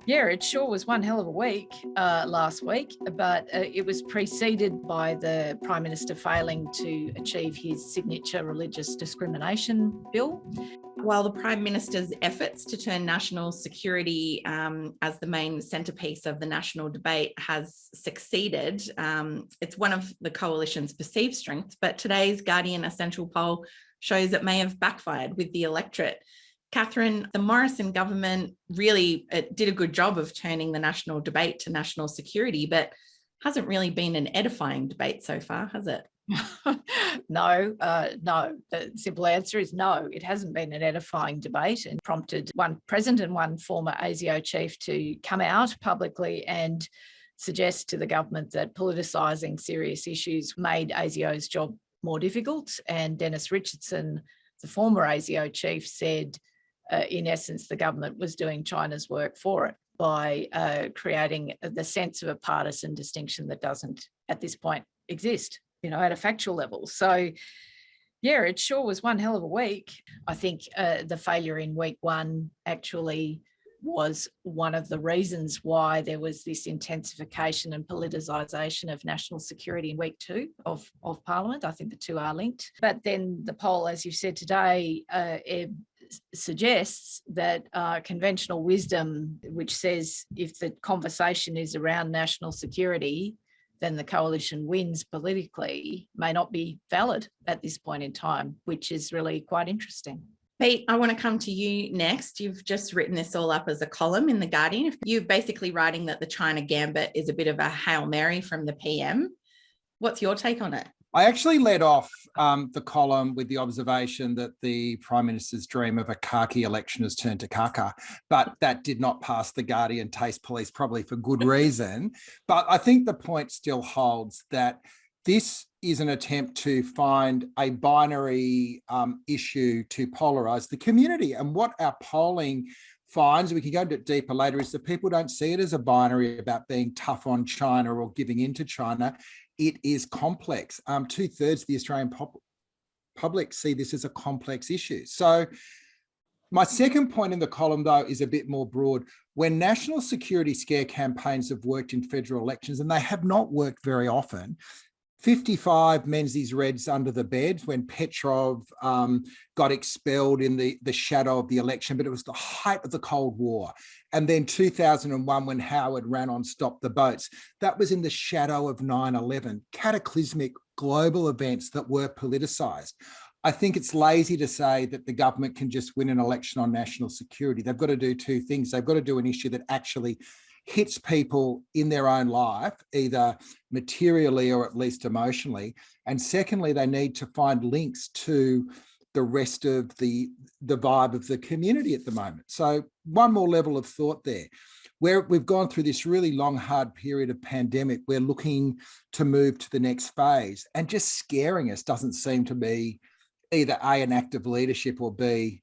Yeah, it sure was one hell of a week last week, but it was preceded by the Prime Minister failing to achieve his signature religious discrimination bill. While the Prime Minister's efforts to turn national security as the main centrepiece of the national debate has succeeded, it's one of the coalition's perceived strengths, but today's Guardian Essential poll shows it may have backfired with the electorate. Katharine, the Morrison government really did a good job of turning the national debate to national security, but hasn't really been an edifying debate so far, has it? No. The simple answer is no. It hasn't been an edifying debate and prompted one present and one former ASIO chief to come out publicly and suggest to the government that politicising serious issues made ASIO's job more difficult. And Dennis Richardson, the former ASIO chief, said, in essence, the government was doing China's work for it by creating the sense of a partisan distinction that doesn't, at this point, exist, at a factual level. So, yeah, it sure was one hell of a week. I think the failure in week one actually was one of the reasons why there was this intensification and politicisation of national security in week two of Parliament. I think the two are linked. But then the poll, as you've said today, suggests that conventional wisdom, which says if the conversation is around national security, then the coalition wins politically, may not be valid at this point in time, which is really quite interesting. Pete, I want to come to you next. You've just written this all up as a column in The Guardian. You're basically writing that the China gambit is a bit of a Hail Mary from the PM. What's your take on it? I actually led off the column with the observation that the Prime Minister's dream of a khaki election has turned to caca, but that did not pass the Guardian taste police, probably for good reason. But I think the point still holds that this is an attempt to find a binary issue to polarize the community. And what our polling finds, we can go into it deeper later, is that people don't see it as a binary about being tough on China or giving into China. It is complex. 2/3 of the Australian public see this as a complex issue. So my second point in the column, though, is a bit more broad. When national security scare campaigns have worked in federal elections, and they have not worked very often, 55 Menzies Reds under the bed when Petrov got expelled in the shadow of the election, but it was the height of the Cold War. And then 2001 when Howard ran on Stop the Boats. That was in the shadow of 9/11, cataclysmic global events that were politicised. I think it's lazy to say that the government can just win an election on national security. They've got to do two things. They've got to do an issue that actually hits people in their own life, either materially or at least emotionally. And secondly, they need to find links to the rest of the vibe of the community at the moment. So one more level of thought there. Where we've gone through this really long, hard period of pandemic, we're looking to move to the next phase, and just scaring us doesn't seem to be either A, an act of leadership, or B,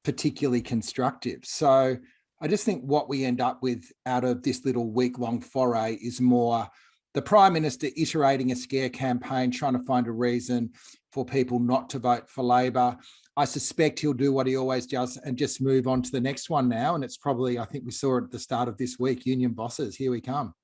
particularly constructive. So I just think what we end up with out of this little week-long foray is more the Prime Minister iterating a scare campaign, trying to find a reason for people not to vote for Labor. I suspect he'll do what he always does and just move on to the next one now. And it's probably, I think we saw it at the start of this week, union bosses, here we come.